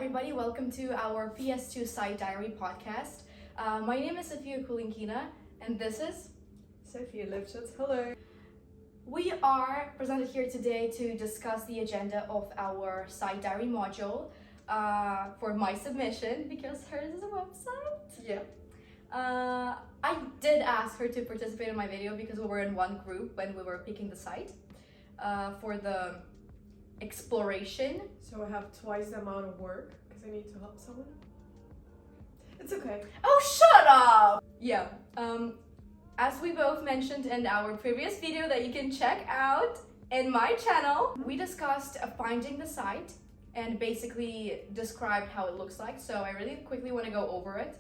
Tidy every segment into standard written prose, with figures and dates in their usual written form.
everybody. Welcome to our PS2 Site Diary podcast. My name is Sofia Kulinkina, and this is Sophia Lipschitz. Hello. We are presented here today to discuss the agenda of our Site Diary module for my submission because hers is a website. Yeah. I did ask her to participate in my video because we were in one group when we were picking the site for the exploration. So I have twice the amount of work because I need to help someone. It's okay. Oh, shut up! Yeah. As we both mentioned in our previous video that you can check out in my channel, we discussed finding the site and basically described how it looks like. So I really quickly want to go over it.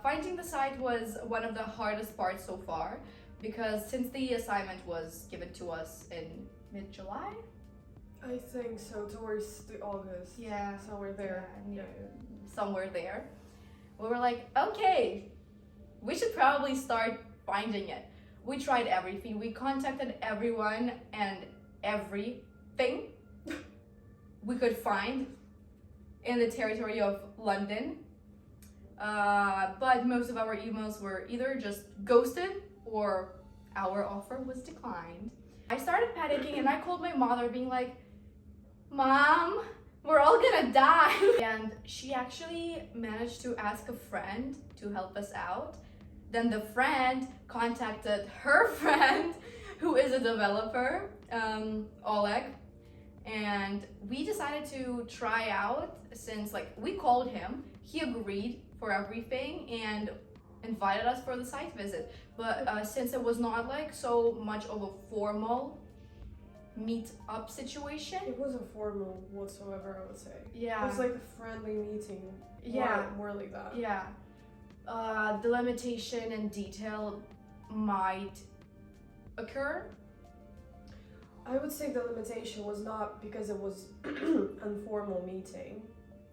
Finding the site was one of the hardest parts so far because since the assignment was given to us in mid-July? I think so, towards the August. Yeah. Somewhere there. Yeah, somewhere there. We were like, okay, we should probably start finding it. We tried everything. We contacted everyone and everything we could find in the territory of London. But most of our emails were either just ghosted or our offer was declined. I started panicking and I called my mother being like, Mom, we're all gonna die. And she actually managed to ask a friend to help us out. Then the friend contacted her friend, who is a developer, Oleg. And we decided to try out since we called him, he agreed for everything and invited us for the site visit. But since it was not so much of a formal meet-up situation. It wasn't formal whatsoever, I would say. Yeah. It was like a friendly meeting. Yeah. More like that. Yeah. The limitation and detail might occur. I would say the limitation was not because it was informal meeting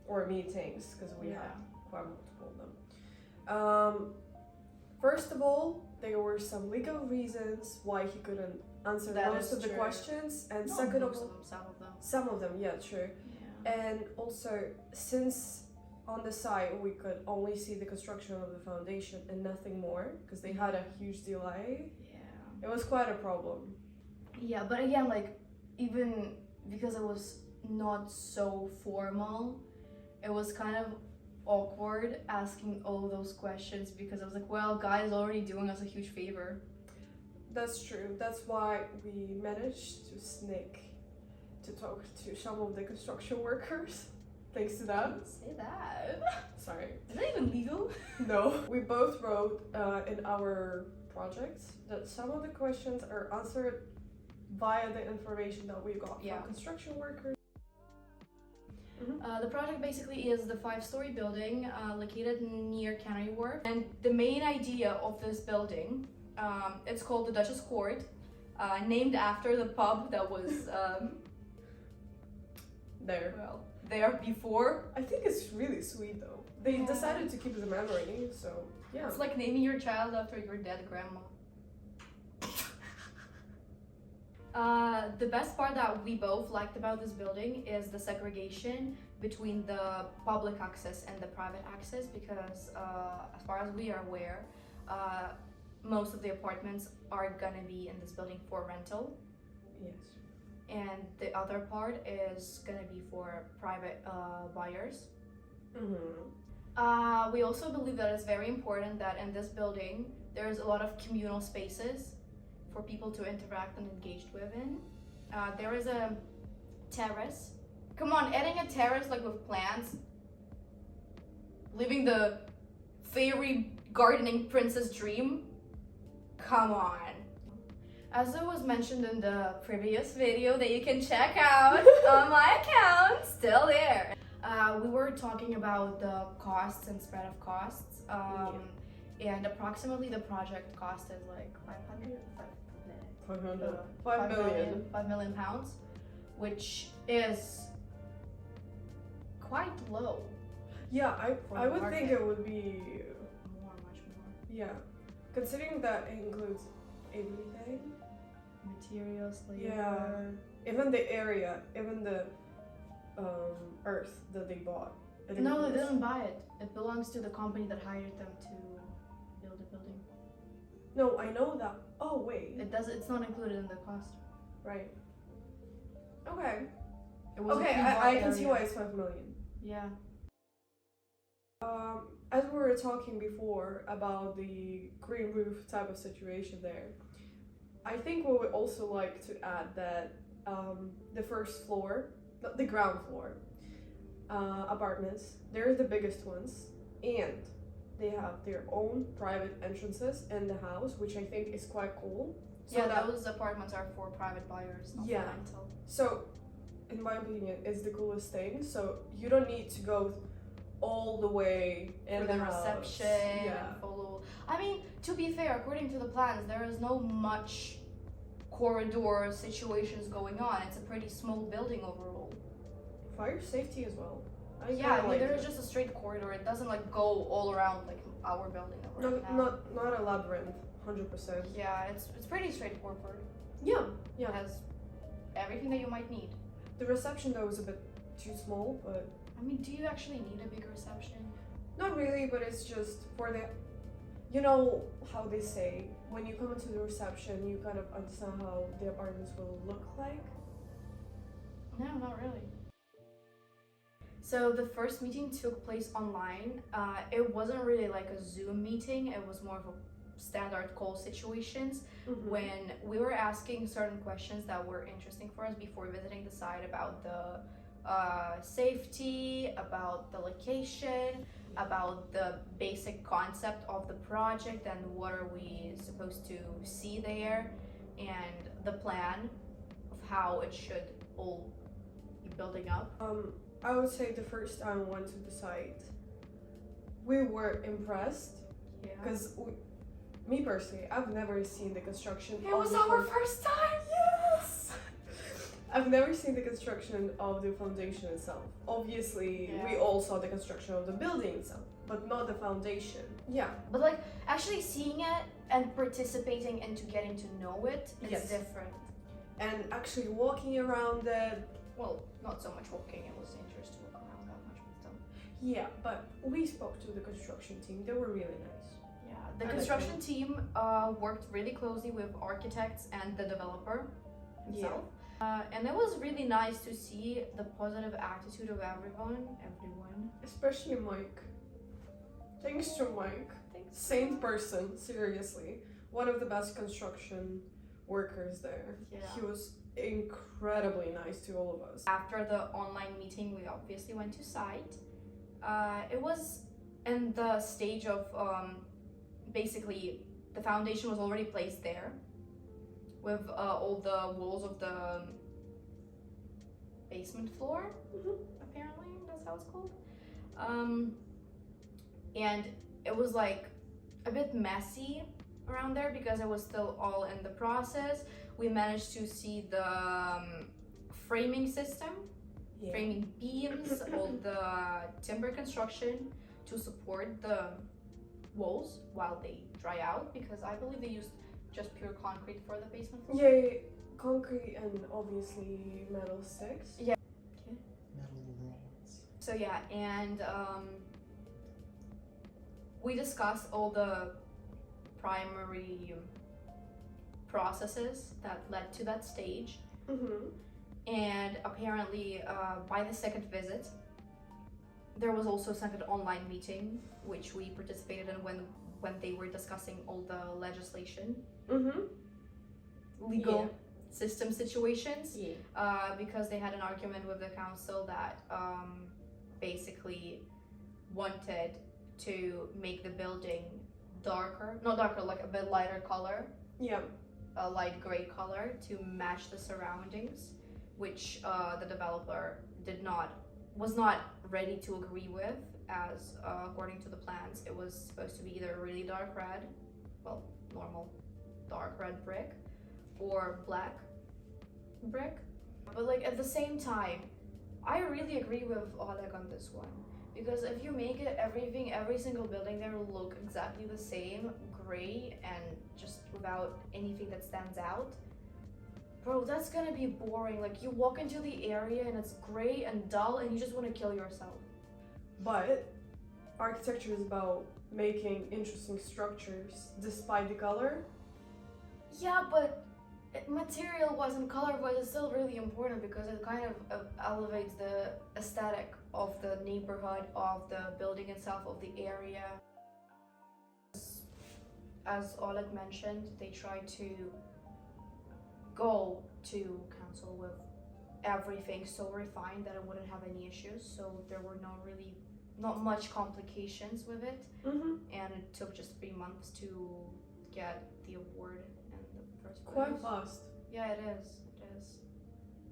or meetings, because we had quite multiple of them. First of all, there were some legal reasons why he couldn't answer most of the questions, and Not second of most all, them, some of them, yeah, true. Yeah. And also, since on the site we could only see the construction of the foundation and nothing more, because they had a huge delay, Yeah. it was quite a problem. Yeah, but again, even because it was not so formal, it was kind of awkward asking all those questions because I was like, well, guys already doing us a huge favor. That's true. That's why we managed to sneak to talk to some of the construction workers. Thanks to that. Don't say that. Sorry. Is that even legal? No. We both wrote in our projects that some of the questions are answered via the information that we got from construction workers. The project basically is the 5-story building located near Canary Wharf. And the main idea of this building, it's called the Duchess Court, named after the pub that was there before. I think it's really sweet though. They decided to keep the memory, so yeah. It's like naming your child after your dead grandma. The best part that we both liked about this building is the segregation between the public access and the private access because as far as we are aware, most of the apartments are gonna be in this building for rental. Yes. And the other part is gonna be for private buyers. We also believe that it's very important that in this building there's a lot of communal spaces for people to interact and engage with in. There is a terrace. Come on, adding a terrace with plants, living the fairy gardening princess dream. Come on. As it was mentioned in the previous video that you can check out on my account, still there. We were talking about the costs and spread of costs. And approximately the project cost is 5 million pounds, which is quite low. Yeah, I would think it would be much more. Yeah, considering that it includes everything, materials, labor. Yeah, even the area, even the earth that they bought. No, they didn't buy it. It belongs to the company that hired them to build the building. No, I know that. Oh wait. It's not included in the cost. Right. Okay. It was Okay, I can see why it's 5 million. Yeah. As we were talking before about the green roof type of situation there, I think we would also like to add that the first floor, the ground floor apartments, they're the biggest ones, and they have their own private entrances in the house, which I think is quite cool. So those apartments are for private buyers, not for rental. So, in my opinion, it's the coolest thing. So you don't need to go all the way in for the reception and follow. I mean, to be fair, according to the plans, there is no much corridor situations going on. It's a pretty small building overall. Fire safety as well. I mean, there is just a straight corridor. It doesn't like go all around like our building. Not a labyrinth, 100%. Yeah, it's pretty straightforward. Yeah. It has everything that you might need. The reception though is a bit too small, but I mean, do you actually need a big reception? not really, but it's just for the, you know how they say, when you come into the reception, you kind of understand how the apartments will look like. No, not really. So the first meeting took place online. It wasn't really like a Zoom meeting. It was more of a standard call situations when we were asking certain questions that were interesting for us before visiting the site about the safety, about the location, about the basic concept of the project and what are we supposed to see there, and the plan of how it should all be building up. I would say the first time we went to the site, we were impressed because me personally, I've never seen the construction. It was our first time. Yes. I've never seen the construction of the foundation itself. Obviously, we all saw the construction of the building itself, but not the foundation. Yeah. But like actually seeing it and participating into getting to know it is different. And actually walking around it. Well, not so much walking. It was dangerous to walk around that much with them. Yeah, but we spoke to the construction team. They were really nice. Yeah, the construction team worked really closely with architects and the developer himself. And it was really nice to see the positive attitude of everyone. Especially Mike. Thanks to Mike. Saint person, seriously. One of the best construction workers there. Yeah. He was incredibly nice to all of us. After the online meeting, we obviously went to site. It was in the stage of basically the foundation was already placed there with all the walls of the basement floor. Apparently that's how it's called. And it was like a bit messy around there because it was still all in the process. We managed to see the framing system, framing beams, all the timber construction to support the walls while they dry out, because I believe they used just pure concrete for the basement floor. Yeah, concrete and obviously metal sticks. Yeah. Metal rods. So yeah, and we discussed all the primary processes that led to that stage. And apparently by the second visit there was also a second online meeting which we participated in when they were discussing all the legislation, legal system situations, because they had an argument with the council that basically wanted to make the building not darker, like a bit lighter color, a light gray color to match the surroundings, which the developer was not ready to agree with, as according to the plans it was supposed to be either really dark red, well, normal dark red brick, or black brick. But like at the same time, I really agree with Oleg on this one, because if you make it every single building there will look exactly the same, gray and just without anything that stands out, bro, that's gonna be boring. Like, you walk into the area and it's gray and dull and you just want to kill yourself. But architecture is about making interesting structures despite the color. Yeah, but material-wise and color-wise is still really important because it kind of elevates the aesthetic of the neighborhood, of the building itself, of the area. As Oleg mentioned, they tried to go to council with everything so refined that it wouldn't have any issues. So there were not much complications with it, and it took just 3 months to get the award in the first place. Quite fast. Yeah, it is. It is.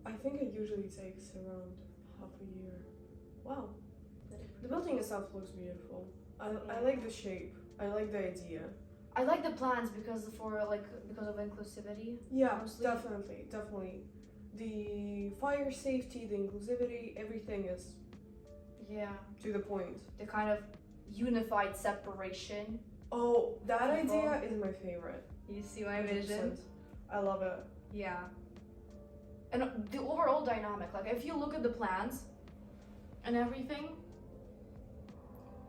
I think it usually takes around half a year. Wow. The building itself looks beautiful. I like the shape. I like the idea. I like the plans because of inclusivity. Yeah, mostly. definitely. The fire safety, the inclusivity, everything is to the point. The kind of unified separation. Oh, that People. idea is my favorite. You see my 100%. vision? I love it. Yeah. And the overall dynamic, like if you look at the plans and everything,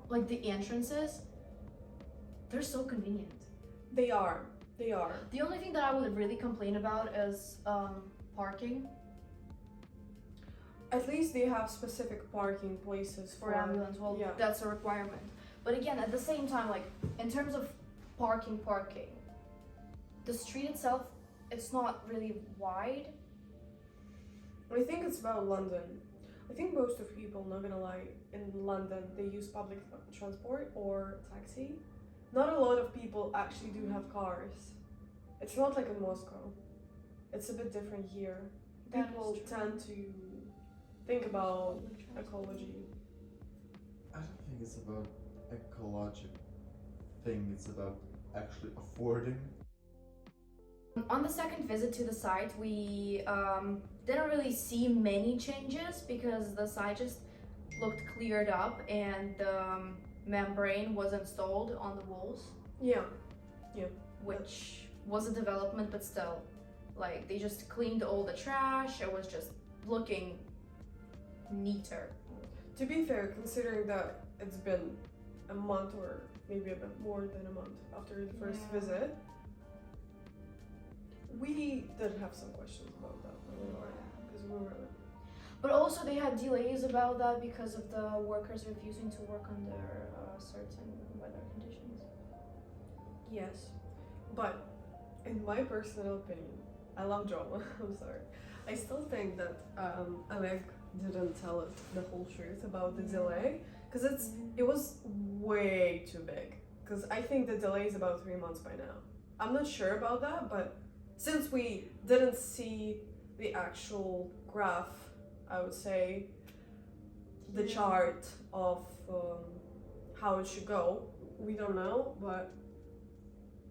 like the entrances, they're so convenient. They are. The only thing that I would really complain about is parking At least they have specific parking places for ambulance. Well, yeah. that's a requirement. But again, at the same time, like in terms of parking, the street itself, it's not really wide. I think it's about London. I think most of people, not gonna lie, in London they use public transport or taxi. Not a lot of people actually do have cars. It's not like in Moscow. It's a bit different here. That People is true. tend to think about ecology. I don't think it's about ecologic thing, it's about actually affording. On the second visit to the site, we didn't really see many changes because the site just looked cleared up and the membrane was installed on the walls, Yeah. which was a development, but still, like they just cleaned all the trash. It was just looking neater. To be fair, considering that it's been a month or maybe a bit more than a month after the first Yeah. visit, we did have some questions about that because we were But also they had delays about that because of the workers refusing to work under certain weather conditions. yes, but in my personal opinion, I love drama. I'm sorry. I still think that Oleg didn't tell us the whole truth about the delay because it was way too big. Because I think the delay is about 3 months by now. I'm not sure about that, but since we didn't see the actual graph, I would say the chart of how it should go, we don't know, but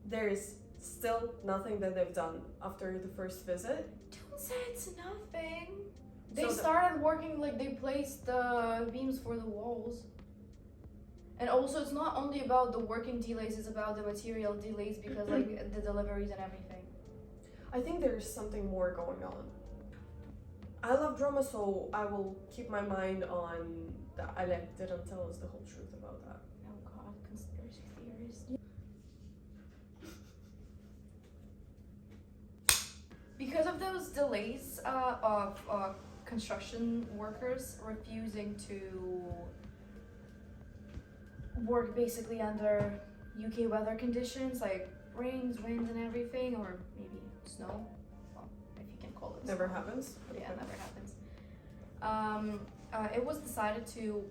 there is still nothing that they've done after the first visit. Don't say it's nothing. They So started working, like they placed the beams for the walls. And also it's not only about the working delays, it's about the material delays because like the deliveries and everything. I think there's something more going on. I love drama, so I will keep my mind on that Oleg didn't tell us the whole truth about that. Oh god, conspiracy theories. Because of those delays of construction workers refusing to work basically under UK weather conditions like rains, winds and everything, or maybe snow, well, if you can call it Never snow. happens. Yeah, never happens. It was decided to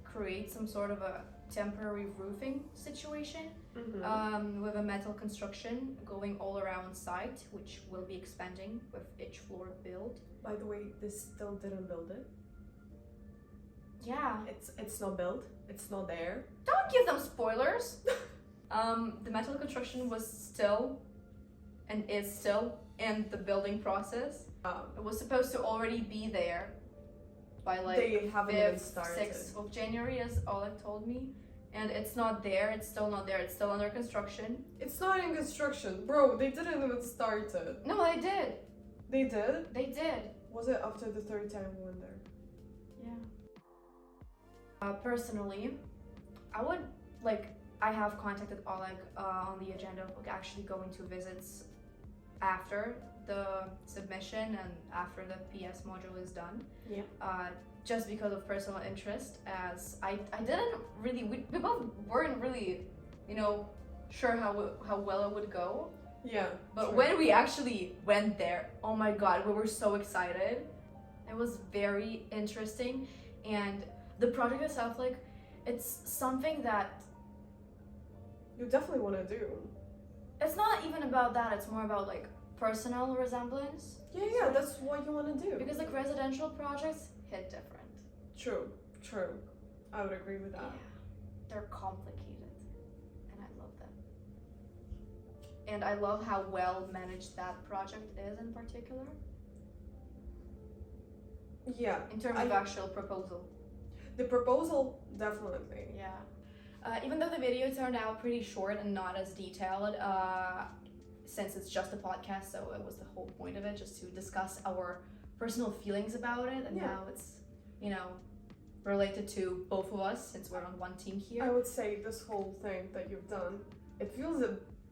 create some sort of a temporary roofing situation with a metal construction going all around site, which will be expanding with each floor built. By the way, this still didn't build it. Yeah, It's not built. It's not there. don't give them spoilers. The metal construction was still and is still in the building process. It was supposed to already be there by like They haven't even 5th, started. 6th of January, as Oleg told me. And it's not there, it's still not there, it's still under construction. It's not in construction, bro. They didn't even start it. No, they did. They did? They did. Was it after the third time we went there? Yeah. Personally, I have contacted Oleg on the agenda of actually going to visits after the submission and after the PS module is done. Yeah. Just because of personal interest, as I didn't really, we both weren't really, sure how well it would go. Yeah. But sure. when we actually went there, oh my god, we were so excited. It was very interesting, and the project itself, it's something that You definitely want to do. it's not even about that. It's more about personal resemblance. Yeah, that's what you want to do. Because residential projects hit different. True. I would agree with that. Yeah, they're complicated, and I love them. And I love how well managed that project is in particular. Yeah. In terms of actual proposal. The proposal, definitely. Yeah. Even though the video turned out pretty short and not as detailed, since it's just a podcast, so it was the whole point of it, just to discuss our personal feelings about it and how it's, related to both of us, since we're on one team here. I would say this whole thing that you've done, it feels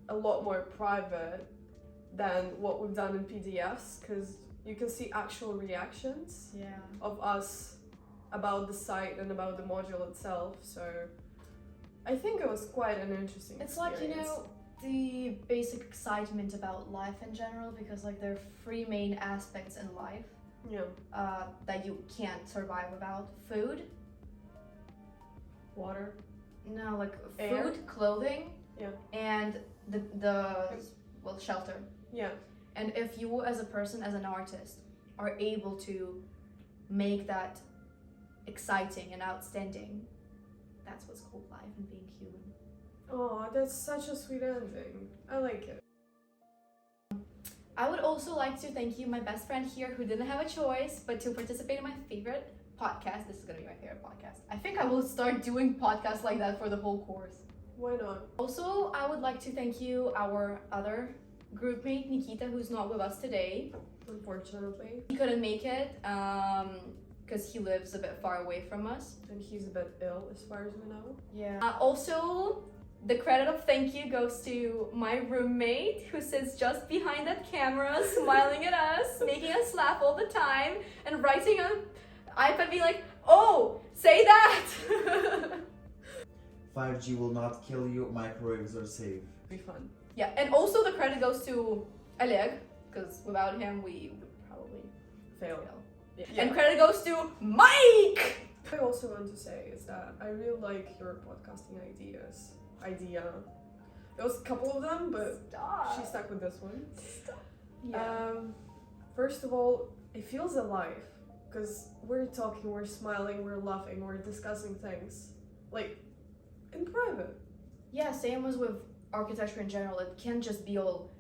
a lot more private than what we've done in PDFs, because you can see actual reactions of us about the site and about the module itself, so I think it was quite an interesting It's experience. the basic excitement about life in general, because there are three main aspects in life that you can't survive without. Food. Water. No, Air. food, clothing, and the shelter. Yeah. And if you as a person, as an artist, are able to make that exciting and outstanding, that's what's called life and being human. Oh, that's such a sweet ending. I like it. I would also like to thank you, my best friend here, who didn't have a choice but to participate in my favorite podcast. This is gonna be my favorite podcast. I think I will start doing podcasts like that for the whole course. Why not? Also, I would like to thank you, our other groupmate, Nikita, who's not with us today. Unfortunately. He couldn't make it because he lives a bit far away from us. And he's a bit ill, as far as we know. Yeah. Also, the credit of thank you goes to my roommate, who sits just behind that camera, smiling at us, making us laugh all the time, and writing on iPad being like, "Oh, say that!" 5G will not kill you, microwaves are safe. Be fun. Yeah, and also the credit goes to Oleg, because without him we would probably Fail. fail. Yeah. And credit goes to Mike! What I also want to say is that I really like your podcasting idea. There was a couple of them, but Stop. she stuck with this one. Stop. Yeah. First of all, it feels alive, because we're talking, we're smiling, we're laughing, we're discussing things, in private. Yeah, same as with architecture in general. It can't just be all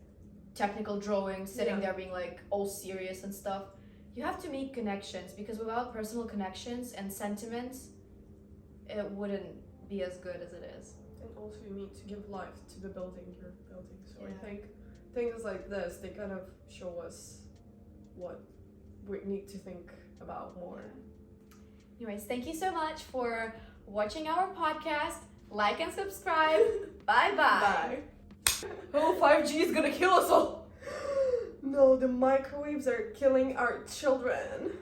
technical drawings, sitting there being all serious and stuff. You have to make connections, because without personal connections and sentiments, it wouldn't be as good as it is. And also you need to give life to the building you're building. So I Yeah. think things like this, they kind of show us what we need to think about more. Anyways, thank you so much for watching our podcast. Like and subscribe. Bye-bye. Bye. Oh, 5G is gonna kill us all. No, the microwaves are killing our children.